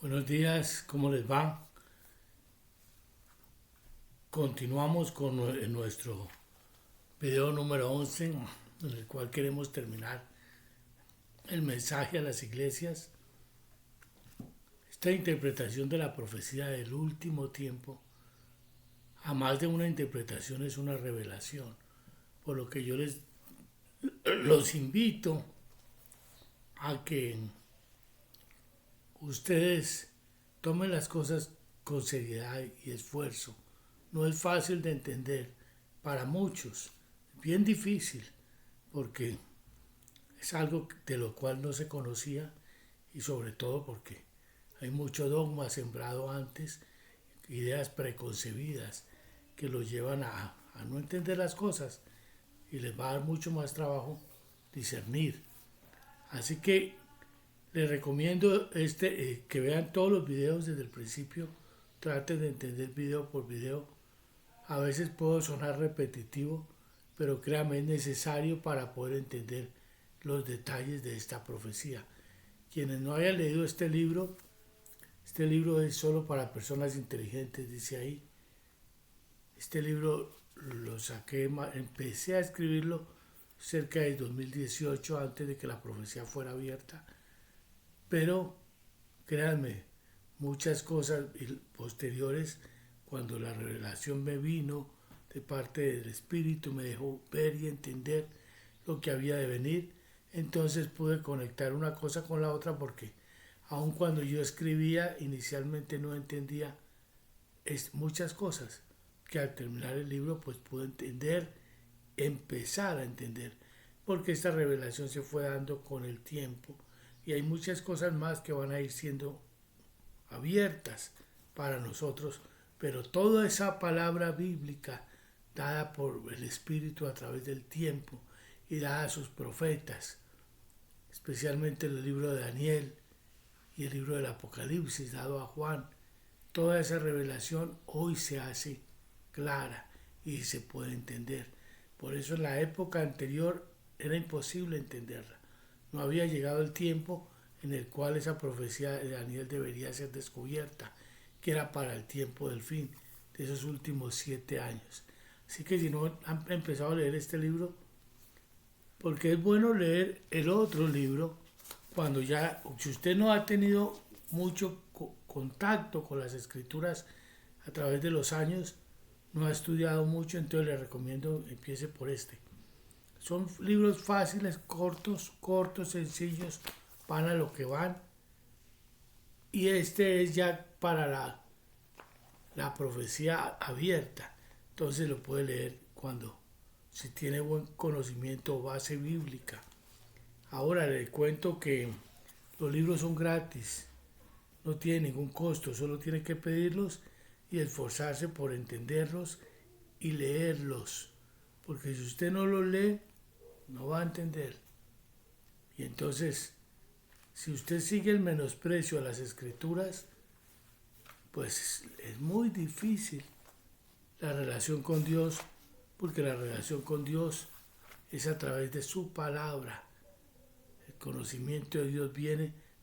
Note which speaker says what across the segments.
Speaker 1: Buenos días, ¿cómo les va? Continuamos con nuestro video número 11, en el cual queremos terminar el mensaje a las iglesias. Esta interpretación de la profecía del último tiempo, a más de una interpretación, es una revelación, por lo que yo los invito a que ustedes tomen las cosas con seriedad y esfuerzo. No es fácil de entender para muchos, bien difícil, porque es algo de lo cual no se conocía y sobre todo porque hay mucho dogma sembrado antes, ideas preconcebidas que los llevan a no entender las cosas y les va a dar mucho más trabajo discernir. Así que les recomiendo que vean todos los videos desde el principio, traten de entender video por video. A veces puedo sonar repetitivo, pero créanme, es necesario para poder entender los detalles de esta profecía. Quienes no hayan leído este libro es solo para personas inteligentes, dice ahí. Este libro lo saqué, empecé a escribirlo cerca de 2018, antes de que la profecía fuera abierta. Pero créanme, muchas cosas posteriores, cuando la revelación me vino de parte del Espíritu, me dejó ver y entender lo que había de venir, entonces pude conectar una cosa con la otra, porque aun cuando yo escribía inicialmente no entendía muchas cosas que al terminar el libro pues pude entender, empezar a entender, porque esta revelación se fue dando con el tiempo y hay muchas cosas más que van a ir siendo abiertas para nosotros, pero toda esa palabra bíblica dada por el Espíritu a través del tiempo y dada a sus profetas, especialmente el libro de Daniel y el libro del Apocalipsis dado a Juan, toda esa revelación hoy se hace clara y se puede entender. Por eso en la época anterior era imposible entenderla. No había llegado el tiempo en el cual esa profecía de Daniel debería ser descubierta, que era para el tiempo del fin, de esos últimos 7 años. Así que si no han empezado a leer este libro, porque es bueno leer el otro libro, cuando ya, si usted no ha tenido mucho contacto con las escrituras a través de los años, no ha estudiado mucho, entonces le recomiendo empiece por este. Son libros fáciles, cortos, sencillos, van a lo que van. Y este es ya para la profecía abierta. Entonces lo puede leer si tiene buen conocimiento o base bíblica. Ahora le cuento que los libros son gratis, no tienen ningún costo, solo tiene que pedirlos y esforzarse por entenderlos y leerlos. Porque si usted no los lee, no va a entender. Y entonces, si usted sigue el menosprecio a las escrituras, pues es muy difícil la relación con Dios, porque la relación con Dios es a través de su palabra. El conocimiento de Dios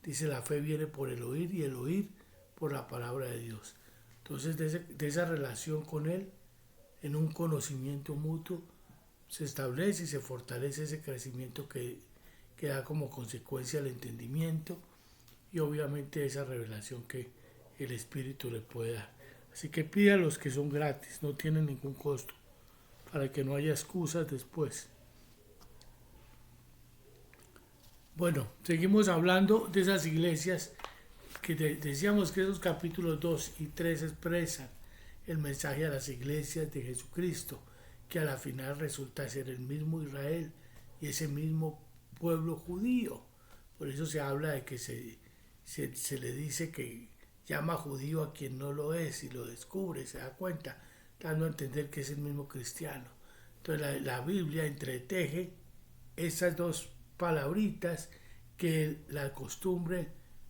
Speaker 1: dice, la fe viene por el oír y el oír por la palabra de Dios. Entonces, de esa relación con Él, en un conocimiento mutuo, se establece y se fortalece ese crecimiento que da como consecuencia el entendimiento y obviamente esa revelación que el Espíritu le puede dar. Así que pida los que son gratis, no tienen ningún costo, para que no haya excusas después. Bueno, seguimos hablando de esas iglesias que decíamos que esos capítulos 2 y 3 expresan el mensaje a las iglesias de Jesucristo, que a la final resulta ser el mismo Israel y ese mismo pueblo judío. Por eso se habla de que se le dice que llama judío a quien no lo es y lo descubre, se da cuenta, dando a entender que es el mismo cristiano. Entonces la Biblia entreteje esas dos palabritas que la costumbre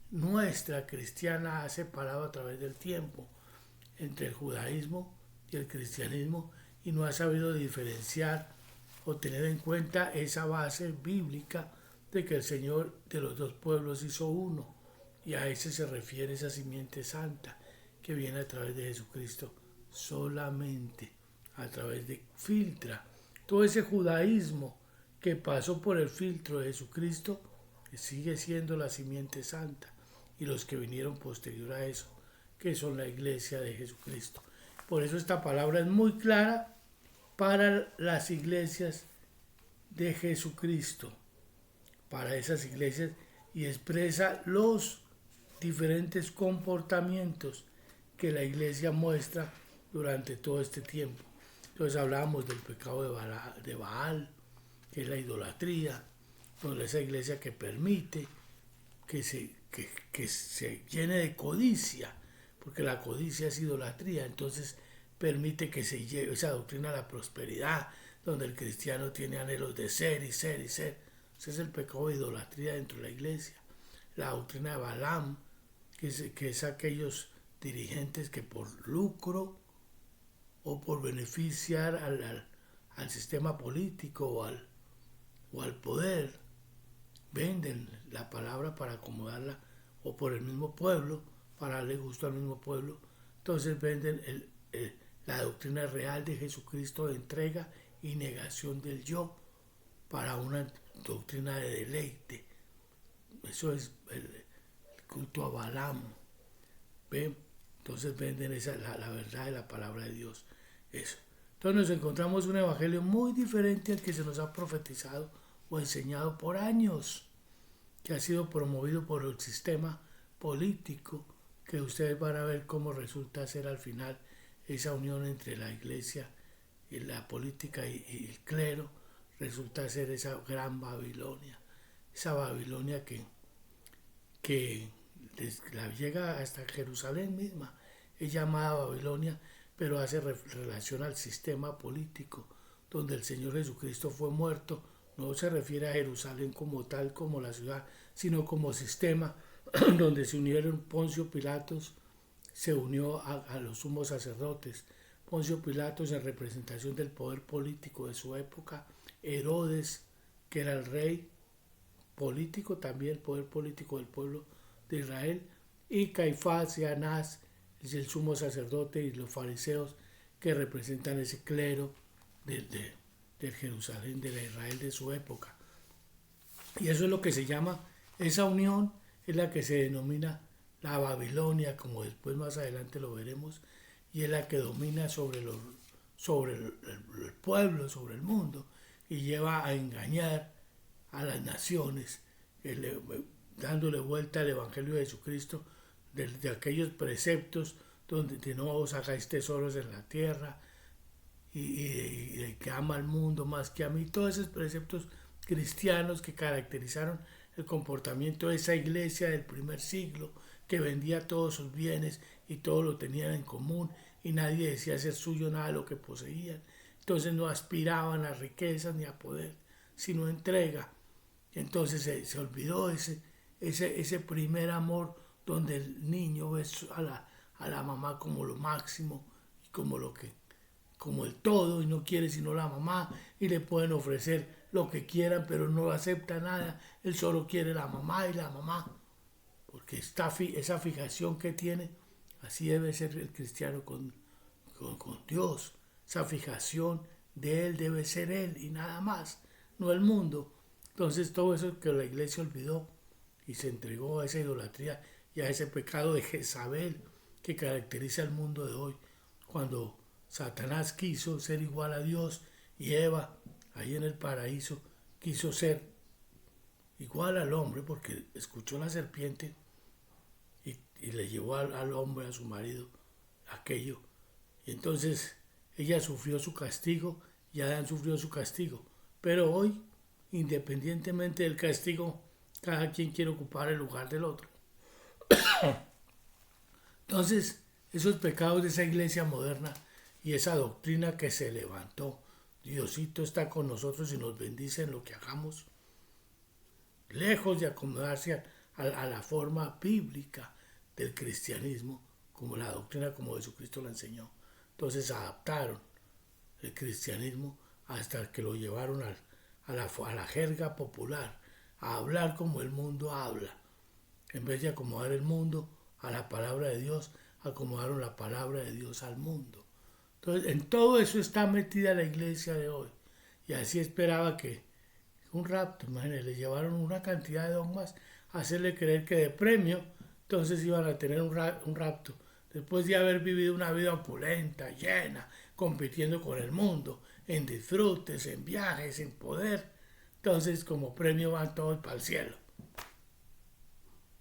Speaker 1: nuestra cristiana ha separado a través del tiempo entre el judaísmo y el cristianismo y no ha sabido diferenciar o tener en cuenta esa base bíblica de que el Señor de los dos pueblos hizo uno, Y a ese se refiere esa simiente santa que viene a través de Jesucristo solamente, a través de filtra. Todo ese judaísmo que pasó por el filtro de Jesucristo sigue siendo la simiente santa. Y los que vinieron posterior a eso, que son la iglesia de Jesucristo. Por eso esta palabra es muy clara para las iglesias de Jesucristo, para esas iglesias, y expresa los diferentes comportamientos que la iglesia muestra durante todo este tiempo. Entonces hablábamos del pecado de Baal, que es la idolatría, donde esa iglesia que permite que se llene de codicia, porque la codicia es idolatría, entonces permite que se lleve esa doctrina de la prosperidad, donde el cristiano tiene anhelos de ser y ser y ser. Ese es el pecado de idolatría dentro de la iglesia. La doctrina de Balaam, que es aquellos dirigentes que por lucro o por beneficiar al sistema político o al poder, venden la palabra para acomodarla, o por el mismo pueblo, para darle gusto al mismo pueblo. Entonces venden la doctrina real de Jesucristo de entrega y negación del yo para una doctrina de deleite. Eso es el culto a Balaam. ¿Ven? Entonces venden la verdad de la palabra de Dios. Eso. Entonces nos encontramos un evangelio muy diferente al que se nos ha profetizado o enseñado por años, que ha sido promovido por el sistema político, que ustedes van a ver cómo resulta ser al final esa unión entre la iglesia y la política y el clero, resulta ser esa gran Babilonia, esa Babilonia que la llega hasta Jerusalén misma, es llamada Babilonia, pero hace relación al sistema político, donde el Señor Jesucristo fue muerto. No se refiere a Jerusalén como tal, como la ciudad, sino como sistema, donde se unieron Poncio Pilatos, se unió a los sumos sacerdotes. Poncio Pilatos en representación del poder político de su época, Herodes, que era el rey político, también el poder político del pueblo de Israel, y Caifás y Anás, el sumo sacerdote, y los fariseos, que representan ese clero del Jerusalén, de la Israel de su época. Y eso es lo que se llama, esa unión es la que se denomina la Babilonia, como después más adelante lo veremos, y es la que domina sobre el pueblo, sobre el mundo, y lleva a engañar a las naciones, dándole vuelta al Evangelio de Jesucristo, de aquellos preceptos donde no os hagáis tesoros en la tierra, y de que ama al mundo más que a mí, todos esos preceptos cristianos que caracterizaron el comportamiento de esa iglesia del primer siglo, que vendía todos sus bienes y todo lo tenían en común, y nadie decía ser suyo nada de lo que poseían. Entonces no aspiraban a riquezas ni a poder, sino entrega. Entonces se olvidó ese primer amor, donde el niño ve a la mamá como lo máximo y como el todo, y no quiere sino la mamá, y le pueden ofrecer lo que quieran, pero no acepta nada. Él solo quiere la mamá y la mamá, porque esa fijación que tiene, así debe ser el cristiano con Dios. Esa fijación de él debe ser él y nada más, no el mundo. Entonces todo eso que la iglesia olvidó y se entregó a esa idolatría y a ese pecado de Jezabel que caracteriza al mundo de hoy, cuando Satanás quiso ser igual a Dios y Eva, ahí en el paraíso, quiso ser igual al hombre, porque escuchó la serpiente y le llevó al hombre, a su marido, aquello. Y entonces ella sufrió su castigo y Adán sufrió su castigo. Pero hoy, independientemente del castigo, cada quien quiere ocupar el lugar del otro. Entonces, esos pecados de esa iglesia moderna y esa doctrina que se levantó, Diosito está con nosotros y nos bendice en lo que hagamos, lejos de acomodarse a la forma bíblica del cristianismo, como la doctrina como Jesucristo la enseñó. Entonces adaptaron el cristianismo hasta que lo llevaron a la jerga popular, a hablar como el mundo habla, En vez de acomodar el mundo a la palabra de Dios, acomodaron la palabra de Dios al mundo. Entonces, en todo eso está metida la iglesia de hoy. Y así esperaba que un rapto, imagínense, le llevaron una cantidad de dogmas a hacerle creer que de premio, entonces iban a tener un rapto. Después de haber vivido una vida opulenta, llena, compitiendo con el mundo, en disfrutes, en viajes, en poder, entonces como premio van todos para el cielo.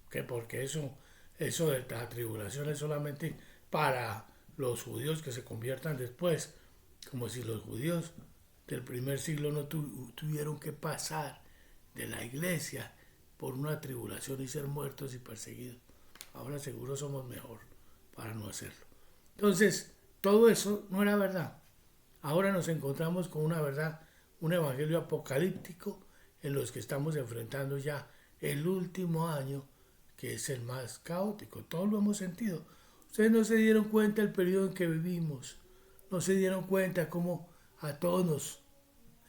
Speaker 1: ¿Qué? Porque eso de la tribulación es solamente para los judíos que se conviertan después, como si los judíos del primer siglo no tuvieron que pasar de la iglesia por una tribulación y ser muertos y perseguidos. Ahora seguro somos mejor para no hacerlo. Entonces, todo eso no era verdad. Ahora nos encontramos con una verdad, un evangelio apocalíptico en los que estamos enfrentando ya el último año, que es el más caótico. Todos lo hemos sentido. Ustedes no se dieron cuenta del periodo en que vivimos. No se dieron cuenta cómo a todos nos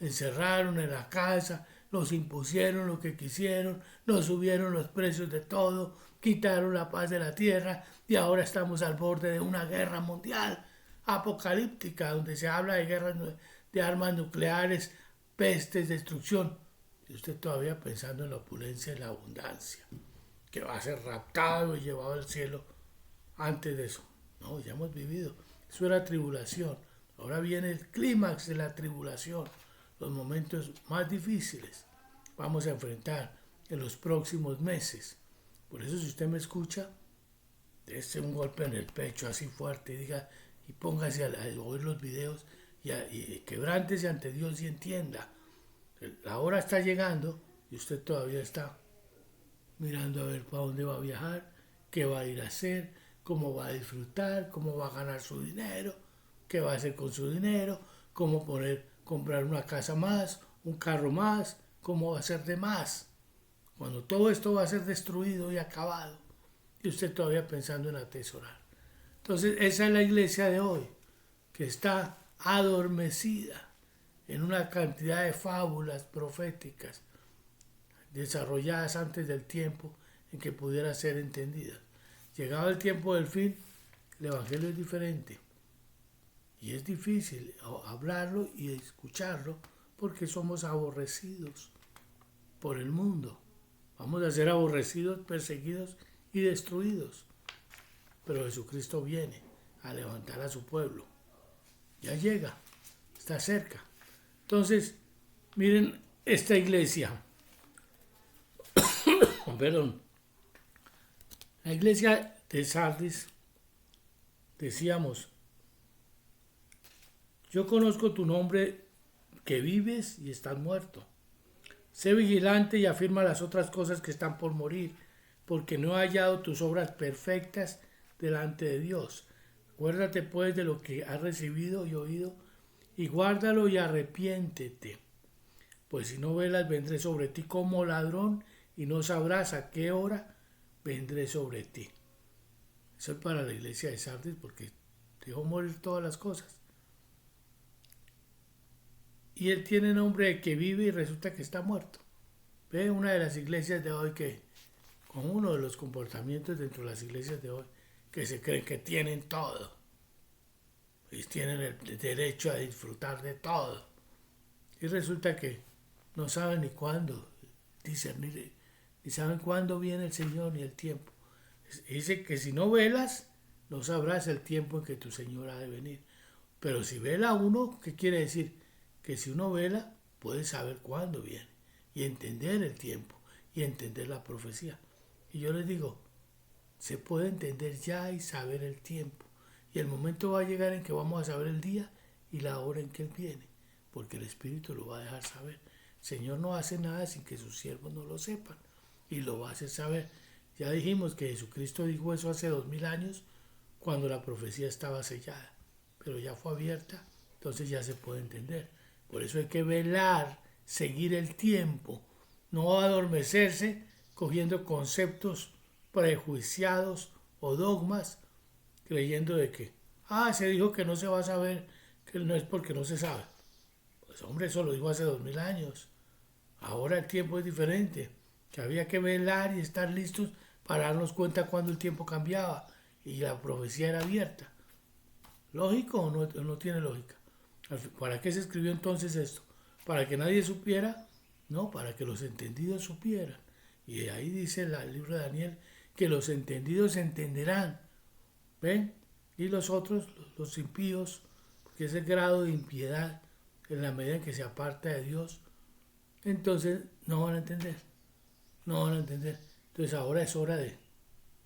Speaker 1: encerraron en la casa, nos impusieron lo que quisieron, nos subieron los precios de todo, quitaron la paz de la tierra y ahora estamos al borde de una guerra mundial apocalíptica donde se habla de guerras, de armas nucleares, pestes, destrucción. Y usted todavía pensando en la opulencia y la abundancia, que va a ser raptado y llevado al cielo antes de eso. No, ya hemos vivido. Eso era tribulación. Ahora viene el clímax de la tribulación, los momentos más difíciles vamos a enfrentar en los próximos meses. Por eso si usted me escucha, dése un golpe en el pecho así fuerte y diga, y póngase a oír los videos y quebrántese ante Dios y entienda. La hora está llegando y usted todavía está mirando a ver para dónde va a viajar, qué va a ir a hacer, cómo va a disfrutar, cómo va a ganar su dinero, qué va a hacer con su dinero, cómo comprar una casa más, un carro más, cómo va a hacer de más. Cuando todo esto va a ser destruido y acabado, y usted todavía pensando en atesorar. Entonces esa es la iglesia de hoy, que está adormecida en una cantidad de fábulas proféticas desarrolladas antes del tiempo en que pudiera ser entendida. Llegado el tiempo del fin, el evangelio es diferente. Y es difícil hablarlo y escucharlo porque somos aborrecidos por el mundo. Vamos a ser aborrecidos, perseguidos y destruidos. Pero Jesucristo viene a levantar a su pueblo. Ya llega, está cerca. Entonces, miren esta iglesia. Perdón. La iglesia de Sardis, decíamos, yo conozco tu nombre, que vives y estás muerto. Sé vigilante y afirma las otras cosas que están por morir, porque no he hallado tus obras perfectas delante de Dios. Acuérdate pues de lo que has recibido y oído, y guárdalo y arrepiéntete. Pues si no velas, vendré sobre ti como ladrón, y no sabrás a qué hora vendré sobre ti. Eso es para la iglesia de Sardis, porque dejó morir todas las cosas. Y él tiene nombre de que vive y resulta que está muerto. Ve una de las iglesias de hoy que, con uno de los comportamientos dentro de las iglesias de hoy, que se creen que tienen todo. Y tienen el derecho a disfrutar de todo. Y resulta que no saben ni cuándo discernir, ni saben cuándo viene el Señor ni el tiempo. Dice que si no velas, no sabrás el tiempo en que tu Señor ha de venir. Pero si vela uno, ¿qué quiere decir? Que si uno vela, puede saber cuándo viene y entender el tiempo y entender la profecía. Y yo les digo, se puede entender ya y saber el tiempo. Y el momento va a llegar en que vamos a saber el día y la hora en que Él viene, porque el Espíritu lo va a dejar saber. El Señor no hace nada sin que sus siervos no lo sepan y lo va a hacer saber. Ya dijimos que Jesucristo dijo eso hace 2000 años cuando la profecía estaba sellada, pero ya fue abierta, entonces ya se puede entender. Por eso hay que velar, seguir el tiempo, no adormecerse cogiendo conceptos prejuiciados o dogmas, creyendo de que, se dijo que no se va a saber, que no es porque no se sabe. Pues hombre, eso lo dijo hace 2000 años. Ahora el tiempo es diferente, que había que velar y estar listos para darnos cuenta cuando el tiempo cambiaba y la profecía era abierta. ¿Lógico o no tiene lógica? ¿Para qué se escribió entonces esto? ¿Para que nadie supiera? No, para que los entendidos supieran. Y ahí dice el libro de Daniel que los entendidos entenderán. ¿Ven? Y los otros, los impíos, porque ese grado de impiedad, en la medida en que se aparta de Dios, entonces no van a entender. No van a entender. Entonces ahora es hora de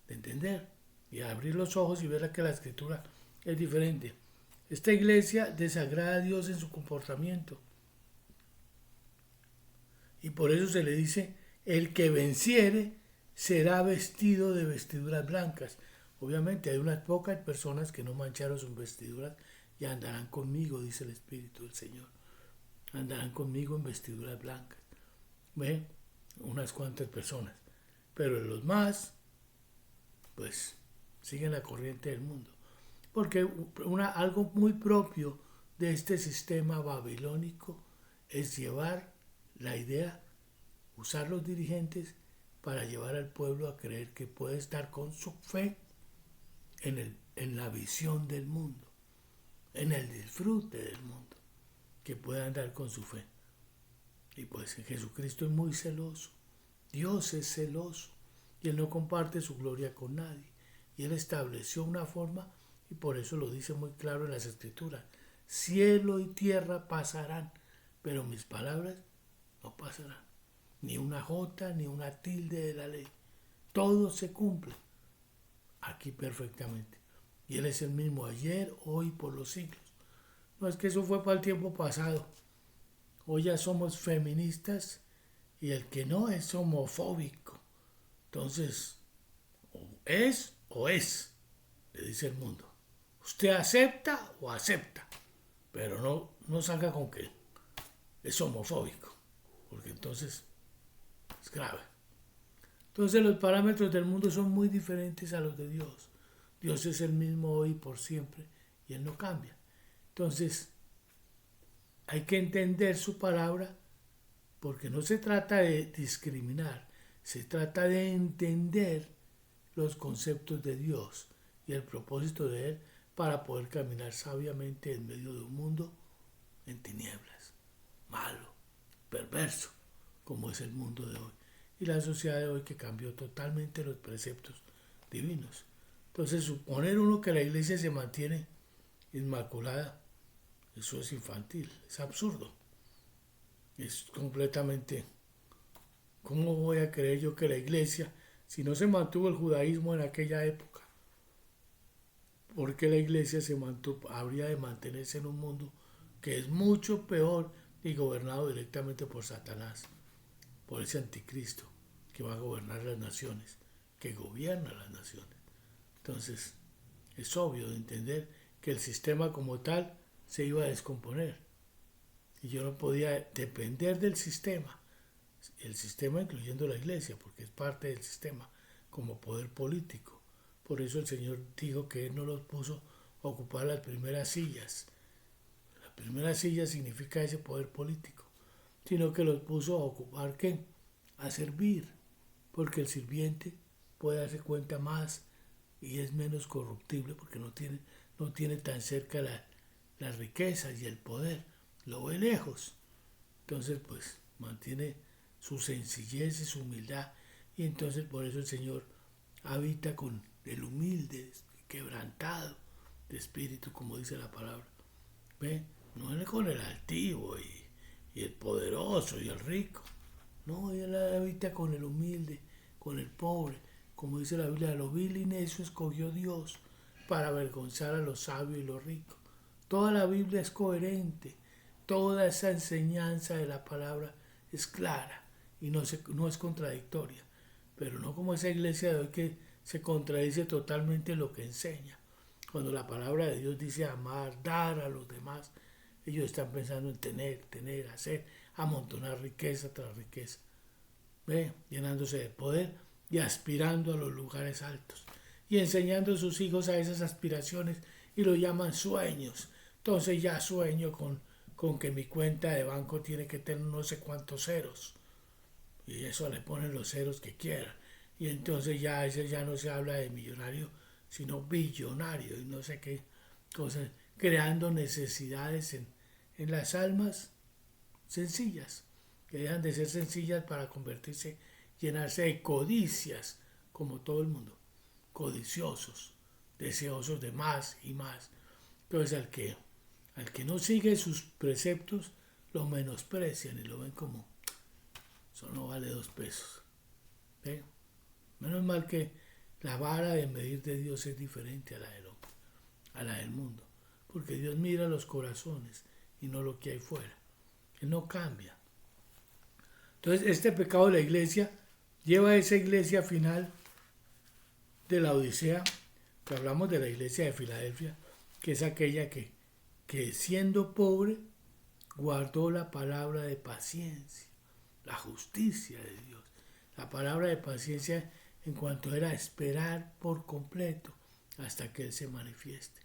Speaker 1: entender y abrir los ojos y ver que la escritura es diferente. Esta iglesia desagrada a Dios en su comportamiento. Y por eso se le dice, el que venciere será vestido de vestiduras blancas. Obviamente hay unas pocas personas que no mancharon sus vestiduras y andarán conmigo, dice el Espíritu del Señor. Andarán conmigo en vestiduras blancas. ¿Ven? Unas cuantas personas. Pero los más, pues, siguen la corriente del mundo. Porque algo muy propio de este sistema babilónico es llevar la idea, usar los dirigentes para llevar al pueblo a creer que puede estar con su fe en la visión del mundo, en el disfrute del mundo, que pueda andar con su fe. Y pues Jesucristo es muy celoso, Dios es celoso, y Él no comparte su gloria con nadie. Y Él estableció una forma, y por eso lo dice muy claro en las Escrituras, cielo y tierra pasarán, pero mis palabras no pasarán. Ni una jota, ni una tilde de la ley. Todo se cumple aquí perfectamente. Y Él es el mismo ayer, hoy, por los siglos. No es que eso fue para el tiempo pasado. Hoy ya somos feministas y el que no es homofóbico. Entonces, o es, le dice el mundo. Usted acepta o acepta, pero no salga con que es homofóbico, porque entonces es grave. Entonces los parámetros del mundo son muy diferentes a los de Dios. Dios es el mismo hoy por siempre y Él no cambia. Entonces hay que entender su palabra porque no se trata de discriminar, se trata de entender los conceptos de Dios y el propósito de Él para poder caminar sabiamente en medio de un mundo en tinieblas, malo, perverso, como es el mundo de hoy. Y la sociedad de hoy que cambió totalmente los preceptos divinos. Entonces, suponer uno que la iglesia se mantiene inmaculada, eso es infantil, es absurdo. Es completamente... ¿Cómo voy a creer yo que la iglesia, si no se mantuvo el judaísmo en aquella época, por qué la iglesia habría de mantenerse en un mundo que es mucho peor y gobernado directamente por Satanás, por ese anticristo que va a gobernar las naciones, que gobierna las naciones? Entonces, es obvio de entender que el sistema como tal se iba a descomponer. Y yo no podía depender del sistema, el sistema incluyendo la iglesia, porque es parte del sistema, como poder político. Por eso el Señor dijo que Él no los puso a ocupar las primeras sillas. La primera silla significa ese poder político, sino que los puso a ocupar ¿qué? A servir, porque el sirviente puede darse cuenta más y es menos corruptible porque no tiene tan cerca las riquezas y el poder, lo ve lejos. Entonces pues mantiene su sencillez y su humildad, y entonces por eso el Señor habita con el humilde, quebrantado de espíritu, como dice la palabra. ¿Ve? No es con el altivo y el poderoso y el rico. No, Él habita con el humilde, con el pobre. Como dice la Biblia, lo vil y necio escogió Dios para avergonzar a los sabios y los ricos. Toda la Biblia es coherente. Toda esa enseñanza de la palabra es clara y no es contradictoria. Pero no como esa iglesia de hoy que se contradice totalmente lo que enseña. Cuando la palabra de Dios dice amar, dar a los demás, ellos están pensando en tener, hacer, amontonar riqueza tras riqueza. ¿Ve? Llenándose de poder y aspirando a los lugares altos. Y enseñando a sus hijos a esas aspiraciones y lo llaman sueños. Entonces ya sueño con que mi cuenta de banco tiene que tener no sé cuántos ceros. Y eso le ponen los ceros que quieran. y entonces ya ese ya no se habla de millonario, sino billonario y no sé qué cosas, creando necesidades en las almas sencillas, que dejan de ser sencillas para convertirse, llenarse de codicias, como todo el mundo, codiciosos, deseosos de más y más. Entonces al que no sigue sus preceptos, lo menosprecian y lo ven como, eso no vale 2 pesos. ¿Ve? Menos mal que la vara de medir de Dios es diferente a la del hombre, a la del mundo, porque Dios mira los corazones y no lo que hay fuera. Él no cambia. Entonces este pecado de la iglesia lleva a esa iglesia final de la Odisea, que hablamos de la iglesia de Filadelfia, que es aquella que siendo pobre guardó la palabra de paciencia, la justicia de Dios. La palabra de paciencia en cuanto era esperar por completo hasta que Él se manifieste.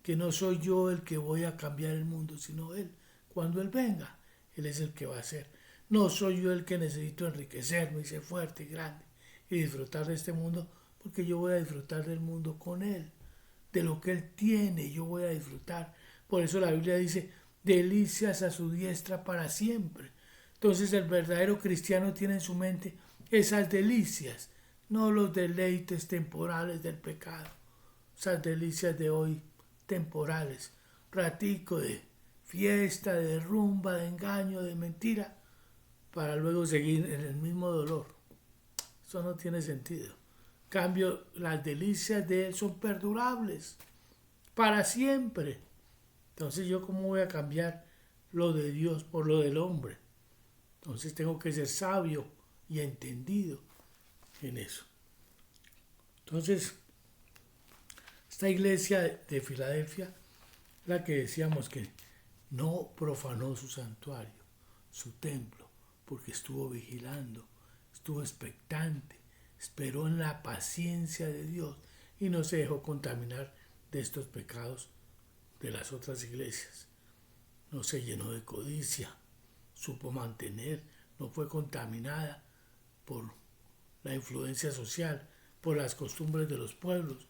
Speaker 1: Que no soy yo el que voy a cambiar el mundo, sino Él. Cuando Él venga, Él es el que va a hacer. No soy yo el que necesito enriquecerme y ser fuerte y grande y disfrutar de este mundo, porque yo voy a disfrutar del mundo con Él. De lo que Él tiene, yo voy a disfrutar. Por eso la Biblia dice, delicias a su diestra para siempre. Entonces el verdadero cristiano tiene en su mente esas delicias, no los deleites temporales del pecado, esas delicias de hoy temporales, ratico de fiesta, de rumba, de engaño, de mentira, para luego seguir en el mismo dolor. Eso no tiene sentido. En cambio, las delicias de Él son perdurables, para siempre. Entonces, ¿yo cómo voy a cambiar lo de Dios por lo del hombre? Entonces tengo que ser sabio y entendido en eso. Entonces, esta iglesia de Filadelfia, la que decíamos que no profanó su santuario, su templo, porque estuvo vigilando, estuvo expectante, esperó en la paciencia de Dios y no se dejó contaminar de estos pecados de las otras iglesias. No se llenó de codicia, supo mantener, no fue contaminada por la influencia social, por las costumbres de los pueblos,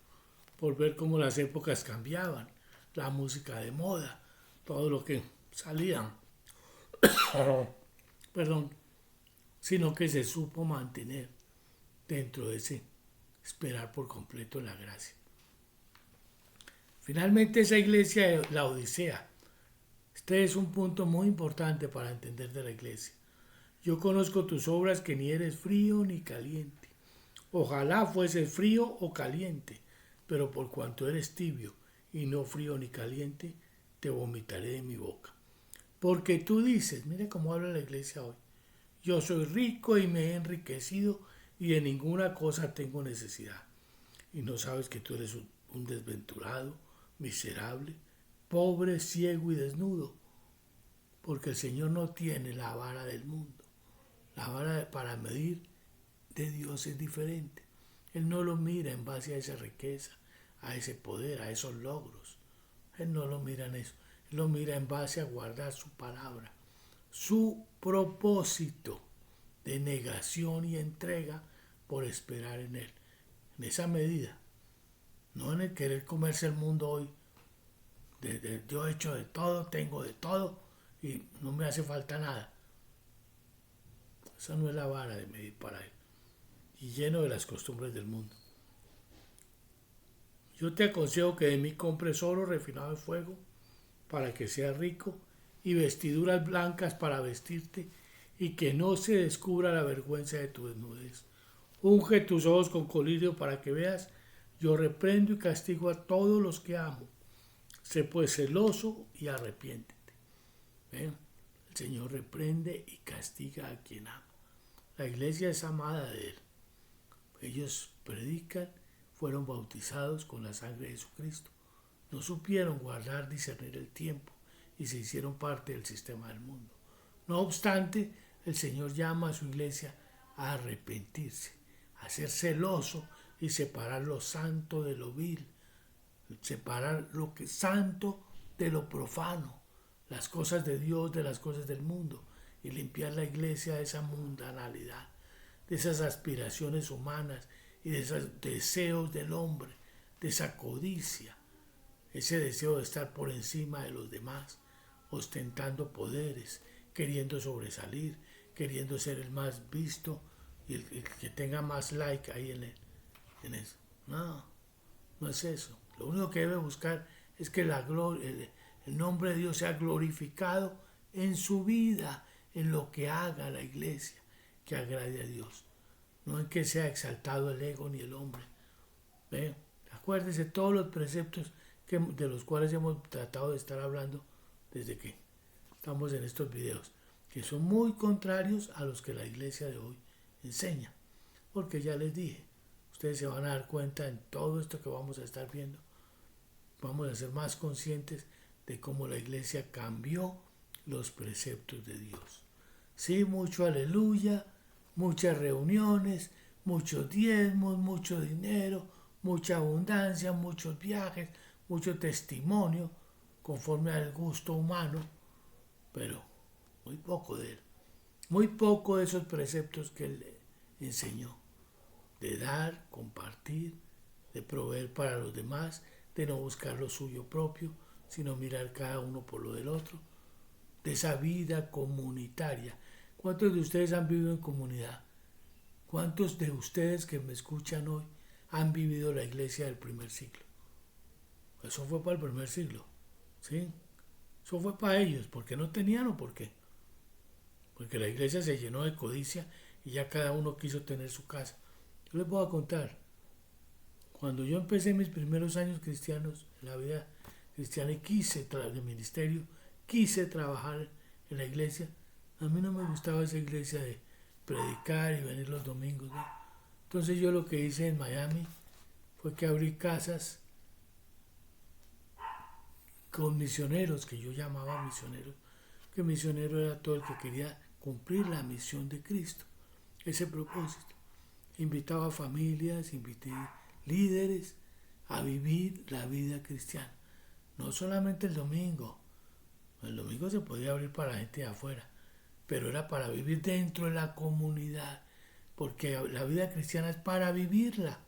Speaker 1: por ver cómo las épocas cambiaban, la música de moda, todo lo que salía, perdón, sino que se supo mantener dentro de ese esperar por completo la gracia. Finalmente esa iglesia de la Odisea, este es un punto muy importante para entender de la iglesia. Yo conozco tus obras, que ni eres frío ni caliente. Ojalá fueses frío o caliente, pero por cuanto eres tibio y no frío ni caliente, te vomitaré de mi boca. Porque tú dices, mira cómo habla la iglesia hoy, yo soy rico y me he enriquecido y de ninguna cosa tengo necesidad. Y no sabes que tú eres un desventurado, miserable, pobre, ciego y desnudo. Porque el Señor no tiene la vara del mundo. La vara para medir de Dios es diferente. Él no lo mira en base a esa riqueza, a ese poder, a esos logros. Él no lo mira en eso. Él lo mira en base a guardar su palabra. Su propósito de negación y entrega por esperar en Él. En esa medida. No en el querer comerse el mundo hoy. Yo he hecho de todo, tengo de todo y no me hace falta nada. Esa no es la vara de medir para Él. Y lleno de las costumbres del mundo. Yo te aconsejo que de mí compres oro refinado en fuego para que seas rico y vestiduras blancas para vestirte y que no se descubra la vergüenza de tu desnudez. Unge tus ojos con colirio para que veas. Yo reprendo y castigo a todos los que amo. Sé pues celoso y arrepiéntete. ¿Ven? El Señor reprende y castiga a quien ama. La iglesia es amada de Él. Ellos predican, fueron bautizados con la sangre de Jesucristo. No supieron guardar, discernir el tiempo y se hicieron parte del sistema del mundo. No obstante, el Señor llama a su iglesia a arrepentirse, a ser celoso y separar lo santo de lo vil, separar lo que es santo de lo profano, las cosas de Dios de las cosas del mundo y limpiar la iglesia de esa mundanalidad. de esas aspiraciones humanas y de esos deseos del hombre, de esa codicia, ese deseo de estar por encima de los demás, ostentando poderes, queriendo sobresalir, queriendo ser el más visto y el que tenga más like ahí en eso. No, no es eso. Lo único que debe buscar es que el nombre de Dios sea glorificado en su vida, en lo que haga la iglesia, que agrade a Dios. No en que sea exaltado el ego ni el hombre. ¿Ve? Acuérdese todos los preceptos de los cuales hemos tratado de estar hablando desde que estamos en estos videos, que son muy contrarios a los que la iglesia de hoy enseña. Porque ya les dije, ustedes se van a dar cuenta en todo esto que vamos a estar viendo. Vamos a ser más conscientes de cómo la iglesia cambió los preceptos de Dios. Sí, mucho aleluya, muchas reuniones, muchos diezmos, mucho dinero, mucha abundancia, muchos viajes, mucho testimonio, conforme al gusto humano, pero muy poco de él. Muy poco de esos preceptos que él enseñó. De dar, compartir, de proveer para los demás, de no buscar lo suyo propio, sino mirar cada uno por lo del otro. De esa vida comunitaria. ¿Cuántos de ustedes han vivido en comunidad? ¿Cuántos de ustedes que me escuchan hoy han vivido la iglesia del primer siglo? Eso fue para el primer siglo, ¿sí? Eso fue para ellos, porque no tenían o por qué. Porque la iglesia se llenó de codicia y ya cada uno quiso tener su casa. Yo les voy a contar, cuando yo empecé mis primeros años cristianos, en la vida cristiana, y de ministerio, quise trabajar en la iglesia, a mí no me gustaba esa iglesia de predicar y venir los domingos, ¿no? Entonces yo lo que hice en Miami fue que abrí casas con misioneros, que yo llamaba misioneros, que misionero era todo el que quería cumplir la misión de Cristo, ese propósito. Invitaba a familias, invité líderes a vivir la vida cristiana. No solamente el domingo se podía abrir para la gente de afuera, pero era para vivir dentro de la comunidad, porque la vida cristiana es para vivirla,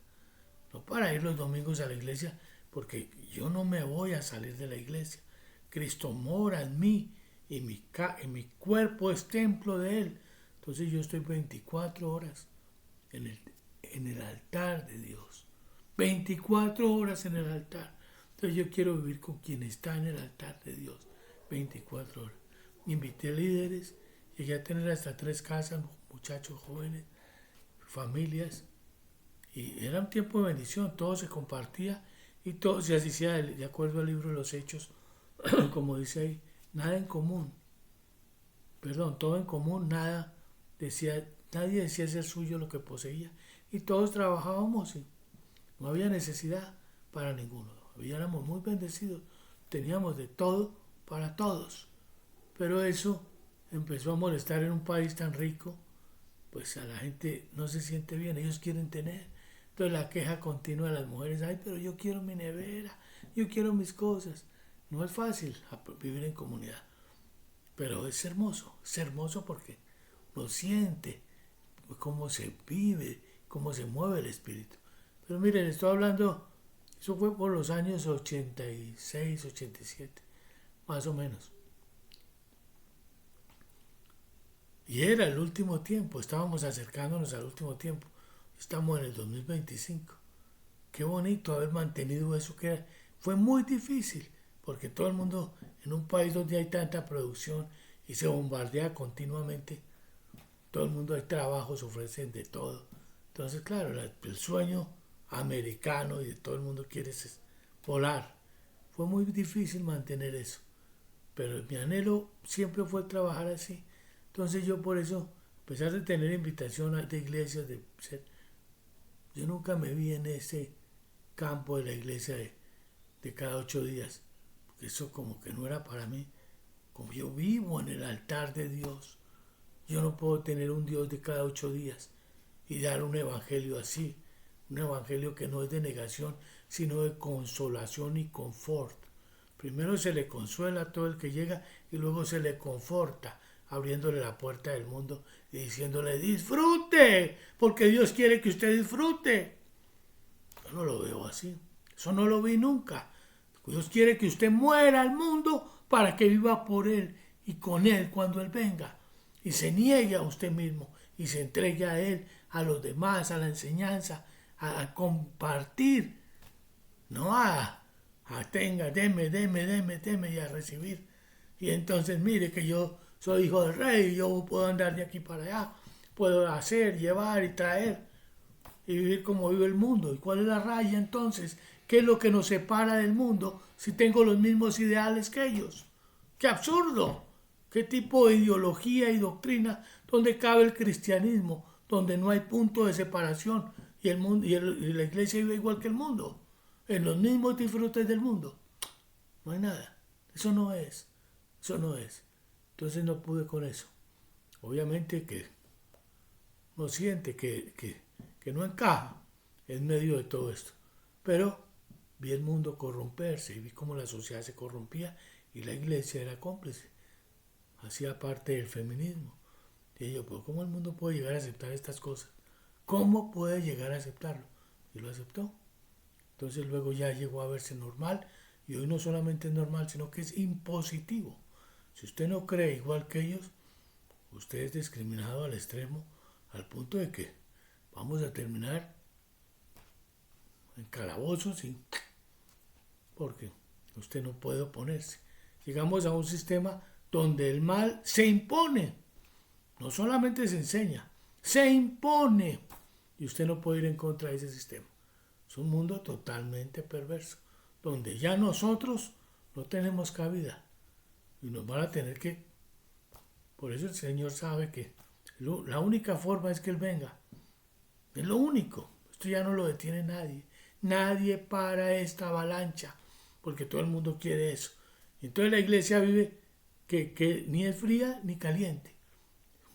Speaker 1: no para ir los domingos a la iglesia, porque yo no me voy a salir de la iglesia. Cristo mora en mí y mi cuerpo es templo de Él. Entonces yo estoy 24 horas en el altar de Dios. 24 horas en el altar. Entonces yo quiero vivir con quien está en el altar de Dios. 24 horas. Invité líderes, llegué a tener hasta 3 casas, muchachos jóvenes, familias. Y era un tiempo de bendición, todo se compartía y todo se hacía de acuerdo al libro de los Hechos, como dice ahí, nada en común. Perdón, todo en común, nadie decía ser suyo lo que poseía. Y todos trabajábamos y no había necesidad para ninguno. Éramos muy bendecidos, teníamos de todo para todos. Pero eso empezó a molestar en un país tan rico, pues a la gente no se siente bien, ellos quieren tener. Entonces la queja continua de las mujeres, ay, pero yo quiero mi nevera, yo quiero mis cosas. No es fácil vivir en comunidad, pero es hermoso porque uno siente cómo se vive, cómo se mueve el espíritu. Pero miren, estoy hablando, eso fue por los años 86, 87, más o menos. Y era el último tiempo, estábamos acercándonos al último tiempo. Estamos en el 2025. Qué bonito haber mantenido eso que fue muy difícil, porque todo el mundo, en un país donde hay tanta producción y se bombardea continuamente, todo el mundo hay trabajos, ofrecen de todo. Entonces, claro, el sueño americano y de todo el mundo quiere volar. Fue muy difícil mantener eso, pero mi anhelo siempre fue trabajar así. Entonces yo por eso, a pesar de tener invitación de iglesias, yo nunca me vi en ese campo de la iglesia de cada 8 días, porque eso como que no era para mí. Como yo vivo en el altar de Dios, yo no puedo tener un Dios de cada 8 días y dar un evangelio así, un evangelio que no es de negación, sino de consolación y confort. Primero se le consuela a todo el que llega y luego se le conforta. abriéndole la puerta del mundo y diciéndole disfrute, porque Dios quiere que usted disfrute. Yo no lo veo así, eso no lo vi nunca. Dios quiere que usted muera al mundo para que viva por Él y con Él cuando Él venga. Y se niegue a usted mismo y se entregue a Él, a los demás, a la enseñanza, a compartir. No tenga, deme y a recibir. Y entonces mire que yo soy hijo del rey, yo puedo andar de aquí para allá, puedo hacer, llevar y traer y vivir como vive el mundo. ¿Y cuál es la raya entonces? ¿Qué es lo que nos separa del mundo si tengo los mismos ideales que ellos? ¡Qué absurdo! ¿Qué tipo de ideología y doctrina donde cabe el cristianismo, donde no hay punto de separación y el mundo y la iglesia vive igual que el mundo, en los mismos disfrutes del mundo? No hay nada. Eso no es. Entonces no pude con eso. Obviamente que no siente que no encaja en medio de todo esto. Pero vi el mundo corromperse y vi cómo la sociedad se corrompía y la iglesia era cómplice. Hacía parte del feminismo. Y yo, pero ¿cómo el mundo puede llegar a aceptar estas cosas? ¿Cómo puede llegar a aceptarlo? Y lo aceptó. Entonces luego ya llegó a verse normal y hoy no solamente es normal, sino que es impositivo. Si usted no cree igual que ellos, usted es discriminado al extremo, al punto de que vamos a terminar en calabozos, porque usted no puede oponerse. Llegamos a un sistema donde el mal se impone, no solamente se enseña, se impone, y usted no puede ir en contra de ese sistema. Es un mundo totalmente perverso, donde ya nosotros no tenemos cabida y nos van a tener que... Por eso el Señor sabe que la única forma es que Él venga. Es lo único. Esto ya no lo detiene nadie. Nadie para esta avalancha, porque todo el mundo quiere eso. Entonces la iglesia vive que ni es fría ni caliente.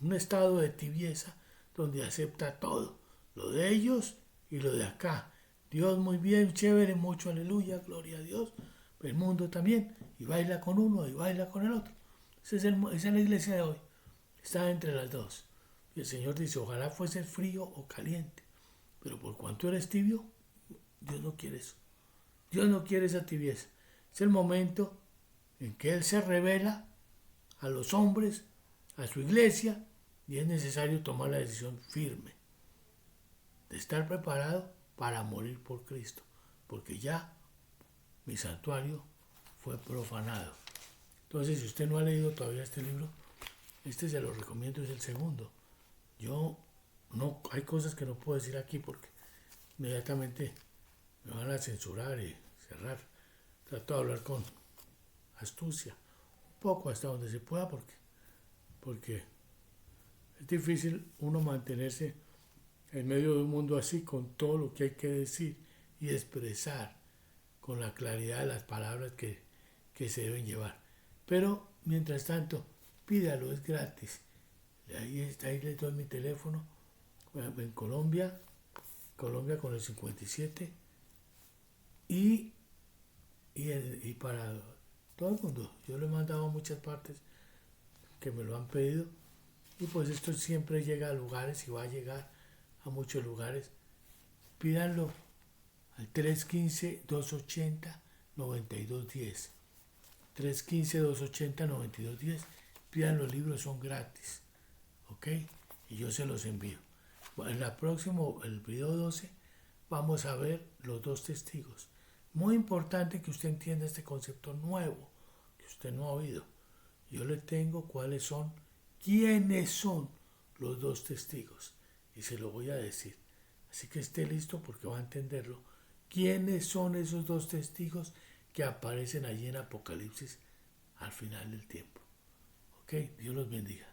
Speaker 1: Un estado de tibieza donde acepta todo. Lo de ellos y lo de acá. Dios muy bien, chévere, mucho aleluya, gloria a Dios. Pero el mundo también. Y baila con uno y baila con el otro. Esa es la iglesia de hoy. Está entre las dos. Y el Señor dice, ojalá fuese frío o caliente. Pero por cuanto eres tibio, Dios no quiere eso. Dios no quiere esa tibieza. Es el momento en que Él se revela a los hombres, a su iglesia, y es necesario tomar la decisión firme de estar preparado para morir por Cristo, porque ya mi santuario fue profanado. Entonces, si usted no ha leído todavía este libro, este se lo recomiendo, es el segundo. Hay cosas que no puedo decir aquí porque inmediatamente me van a censurar y cerrar. Trato de hablar con astucia, un poco hasta donde se pueda, porque es difícil uno mantenerse en medio de un mundo así, con todo lo que hay que decir y expresar con la claridad de las palabras que se deben llevar. Pero, mientras tanto, pídalo, es gratis. Ahí les doy mi teléfono. En Colombia con el 57 y para todo el mundo. Yo lo he mandado a muchas partes que me lo han pedido y pues esto siempre llega a lugares y va a llegar a muchos lugares. Pídanlo al 315-280-9210. 315-280-9210. Pidan los libros, son gratis. ¿Ok? Y yo se los envío. En el video 12, vamos a ver los dos testigos. Muy importante que usted entienda este concepto nuevo, que usted no ha oído. Yo le tengo quiénes son los dos testigos. Y se lo voy a decir. Así que esté listo porque va a entenderlo. ¿Quiénes son esos dos testigos que aparecen allí en Apocalipsis al final del tiempo? ¿Ok? Dios los bendiga.